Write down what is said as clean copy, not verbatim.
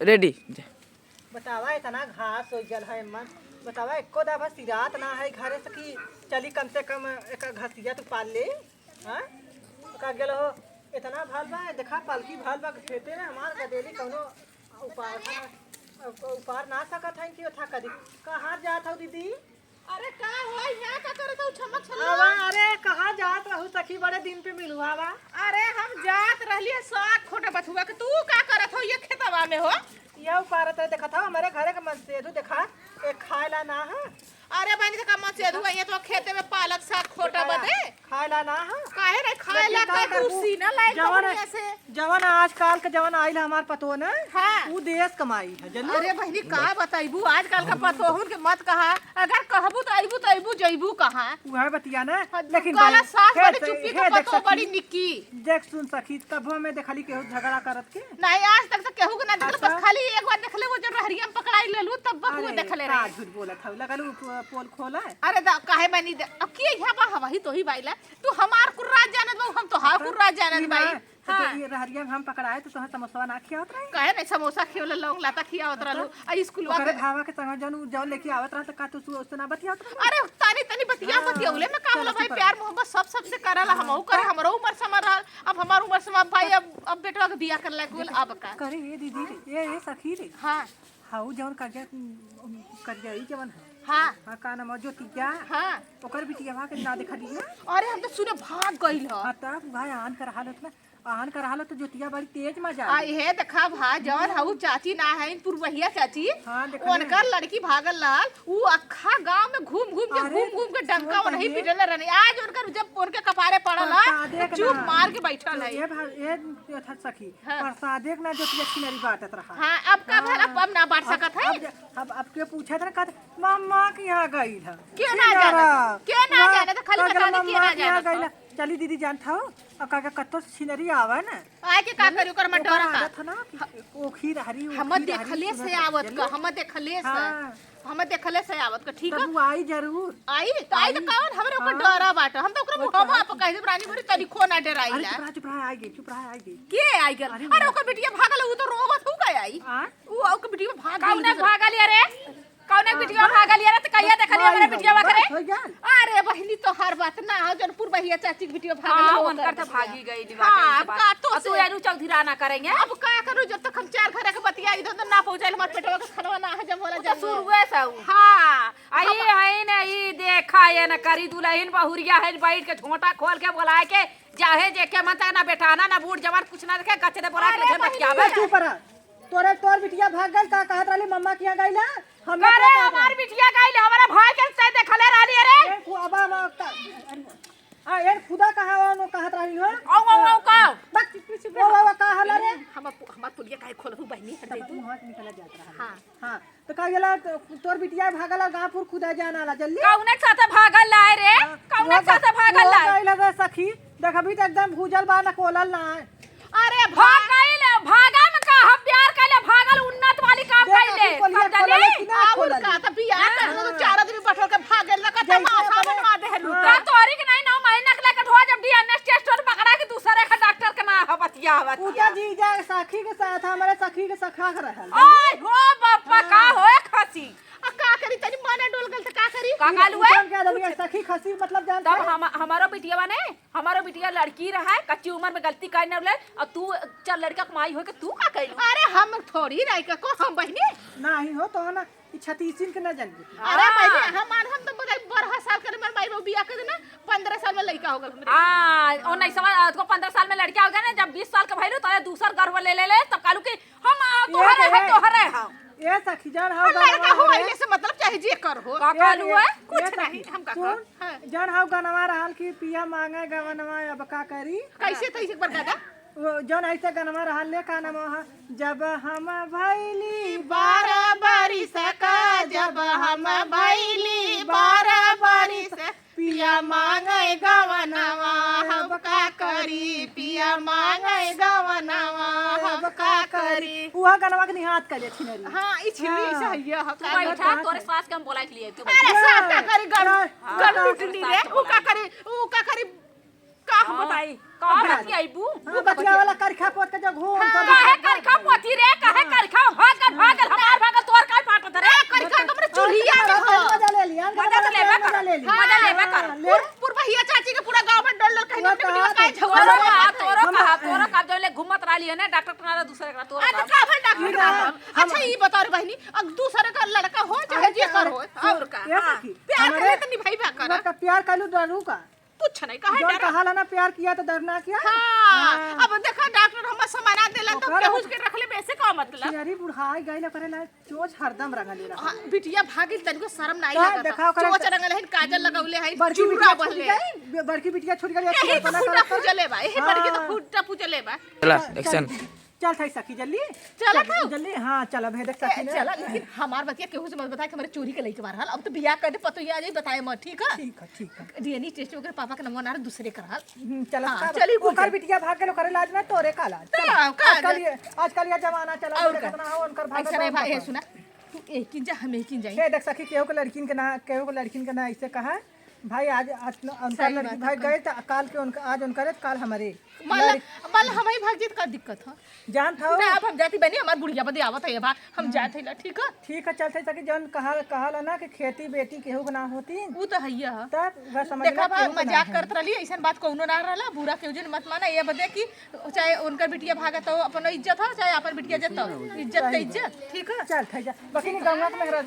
Ready. बतावा इतना घास हो गल है मन। बतावा एको दफा सिरात ना है घरे से कि चली कम से कम एक घसिया तो पाल ले। हाँ का गेल हो इतना भाल बा देखा पालकी भाल बा खेते में हमार गदेली कौनो उपार ना सकत है कि था कदी कहाँ जात हो दीदी। अरे का हो यहाँ का करत हो छमक छला। आवा अरे कहाँ जात रहू सखी बड़े दिन पे मिलू आवा। अरे हम जात रहलिए साग खोटे बथुआ के तू का करत हो ये खेतवा में हो। यह उपार देखा था हमारे घरे का मन से देखा एक खाएला ना है। अरे बहनी का मत से धुआ ये तो खेते में पालक साग खोटा बदे खाएला ना है। काहे रे खाएला का कुर्सी ना लाइक बढ़िया से जवन आजकल के जवन आइल हमार पतो न हाँ। ऊ देश कमाई है जल्दी। अरे बहनी का बताइबू आजकल का पतोहुन के मत कहा अगर कहबू तो आइबू जइबू कहां वह बतिया ना लेकिन काला साग हे बड़ी चुप्पी के देख पतो बड़ी निक्की देख सुन सखी कब में देखली केहू झगड़ा करत के नहीं आज तक तो केहू के ना देखल बस खाली एक बार देखले वो जो रहरिया में पकड़ाई लेलू तब बहू देखले का रहे। झूठ बोलत हौ लगलू पोल खोला अरे काहे बनी अब की यहाँ बा हवा ही तो ही बाइला तू हमार कुर्रा जानत बा हम तो हा कुर्रा जानत बाई। तो ये रहरिया में हम पकड़ाए तो तोहर समोसा ना खियावत रहे। काहे नहीं समोसा खियोले लौंग लाता खियावत रहलू आ स्कूलवा ओकरे के भावा के संग जन जौन लेके आवत रहा त का तू उसना बतियावत रहे। अरे तानी तनी बतियाउले में का होला भाई प्यार मोहब्बत सबसे करला हमहू करे हमरो उम्र समझ रहल अब हमार उम्र समझ भाई अब बेटवा के बियाह करला कुल अब का करे ये दीदी ये सखी रे हां हाउ जौन करजई जवन है हां हां का नाम ज्योतिया हां ओकर बिटिया के ना देखा दिया। अरे हम तो सुने भाग गइल ह हां तब भाई आन कर हालत में आन कर हालत तो ज्योतिया बड़ी तेज मजा आई है देखा भा जवन हऊ चाची ना है पुरवहिया चाची हाँ, देखा उनकर लड़की भागल लाल ऊ अखा गांव में घूम के डंका वो नहीं पिटले रहने आज उनकर जब उनके कपारे पड़ल है चुप मार के बैठल है। ये था सखी प्रसादे ना ज्योतिया छिनरी बाटत रहा। हां अब का भला अब ना बांट सकत है। अब के पूछा था का मम्मा के यहाँ गई था क्यों ना जाने तो खाली बता दे क्यों ना जाने। चली दीदी जानता हो और का कत्तो छिनरी आवा ना आए के का करियो कर मत डर का था ना ओखी हरी हम देखले से आवत का हम देखले से आवत का ठीक है तब आई जरूर आई तो कौन हमरे ऊपर डरा बाट हम तो ओकरा मुंह आप कह दे रानी बड़ी तरीको ना डराइला। चुप रहा आई गई के आई गल अरे ओकर बिटिया भागल उ तो रोवत हो गई आई उ ओकर बिटिया भाग गई कौन भागल रे कौन बिटिया भागल रे त कहिया देखली हमरे बिटिया करे। अरे बहनी तो हर बात ना हो जनपुर बहिया चाची की बिटिया भागल हो उनकर तो भागी गई दिवा। हां अब का तो तू यानु चौधरी ना करेंगे अब का करू जब तक हम चार घर के बतिया इधर ना पहुंचाइल हमार पेटवा के खाना ना हजम होला जब शुरुए से हां आई है ना ई देखा ये ना करी दुल्हन बहुरिया है बैठ के झोंटा खोल के बुलाए के जाहे जे के मनता ना बेटाना ना बूढ़ जवान कुछ ना देखे गचरे बोला के बतियावे। चुप रहा तोर बिटिया भाग गई का कहत रहली मम्मा किया गईला हम अरे हमार बिटिया गइल हमारा भाई के से देखले रहली रे ए खुदा कहा वो कहत रहली हो औ का वो का हला रे हमार पुलिया काहे खोलहु बहनी हट जाई तू हाथ निकल जात रहा। हां हां तो का गेला तोर बिटिया भागला गांवपुर खुदा जानाला जल्दी कौने साथे भागल लाए रे कौने साथे भागल लाए गईला रे सखी देख अभी तो एकदम भूजल बा ना कोलल ना। अरे भागल भागा में का हम प्यार कइले भागल उन्नत वाली काम कइले समझली और का त बियाह कर तो चार आदमी बैठल के भागल ना कत माथा बनवा दे हलू का तोरी के नहीं 9 महीना के लेके ढो जब डीएनए टेस्ट और पकड़ा के दूसरे का डॉक्टर के ना बतिया उता जी जा सखी के साथ हमारे सखी के सखा कर रहल ओए हो बापा का होए खसी आ का करी तनी माने डोल गल त का करी का कालुए क्या दबिया सखी खसी मतलब जानता तब हमारो बिटिया ने हमारो बिटिया लड़की रहा है कच्ची उम्र में गलती करने वाले और तू चल लड़का कमाई हो के तू का कइलू। अरे हम थोड़ी रह के को हम बहनी नहीं हो तो ना 36 के न जान। अरे बहनी हम तो बड़ा 12 साल के मेरे भाई बियाह कर देना 15 साल में लड़का हो गल हमरे। हां और नहीं समझ को 15 साल में लड़का हो गया ना जब 20 साल का भइलू तो दूसर गर्व ले तब कालू के हम तोहरे हां ए सखी जान हाउ लड़का हो आइले से मतलब चाहे जे कर हो का कालू है कुछ नहीं हम का कर हां जान हाउ गनवा रहल की पिया मांगे गवनवा अब का करी कैसे तैसे पर गादा जौन ऐसे गनवा रहल ले का नाम जब हम भइली 12 बरिस का जब हम भइली 12 बरिस पिया मांगे गवनवा हम का करी पिया मांगे गवनवा हम का करी उहा गनवा के निहात कर जे छिनरी। हां ई छिली सही है तू बैठा तोरे सास के हम बोलाइ के लिए तू अरे सास का करी गन लुटली रे ऊ का करी का हम बताई का बतियाइबू हां बतिया वाला करखा पोत के जो घूम काहे करखा पोती रे काहे करखा भाग सखी ना अच्छा ये बता रे बहनी अब दूसरे का लड़का हो चाहे जे कर हो और का ये सखी प्यार करे तो निभाई बा कर का प्यार कालू डरू का कुछ नहीं कहे जो डर कहा ना प्यार किया तो डरना क्या हां अब देखा डॉक्टर हम समाना देला तो ओकरा केहू के रखले वैसे का मतलब यारी बुढ़ाई गइल करेला चोच हरदम रंगली रहा हाँ, बिटिया भागिल तनिको शर्म नहीं का लगता देखाओ करे चोच रंगले है काजल लगौले है बड़की चूड़ा बिटिया छूट बहले गई बड़की बिटिया छूट गई एही अच्छी बना फूटा कर पूजले बा एही बड़के तो फूटा पूजले बा चला एक्शन चल थाई सखी जल्दी चला था जल्दी हां चल अब देख सखी ने चला लेकिन हमार बतिया केहू से मत बताए कि हमारे चोरी के लेके बाहर अब तो बियाह कर दे पतो आ जाई बताए मत ठीक है ठीक है डीएनए टेस्ट वगैरह पापा के नंबर ना दूसरे कराल चल हाँ, चली गुजर। ओकर बिटिया भाग गेलो करे लाज में तोरे काला आजकल ये जमाना चला और कितना हो उनकर भाग ऐसा नहीं भाई सुना तू एक किन जा हम एक किन जाई हे देख सखी केहू के लड़किन के ना ऐसे कहा भाई आज उनका लड़की भाई गए तो काल के उनका आज उनका रे काल हमारे मल हमारी भाग जीत का दिक्कत है जान था ना अब हम जाती बनी हमार बुढ़िया बदे आवत है बा हम जात है ठीक है चलते सकी जन कहा ना कि खेती बेटी केहू के ना होती वो तो हैया है तब वह समझ देखा बा मजाक करत रहली ऐसा बात कोनो ना रहला बुरा केहू जन मत माना ये बदे कि चाहे उनकर बिटिया भागत हो अपन इज्जत हो चाहे अपन बिटिया जत हो इज्जत के इज्जत ठीक है चल थे जा बाकी नहीं गंगा के मेहरा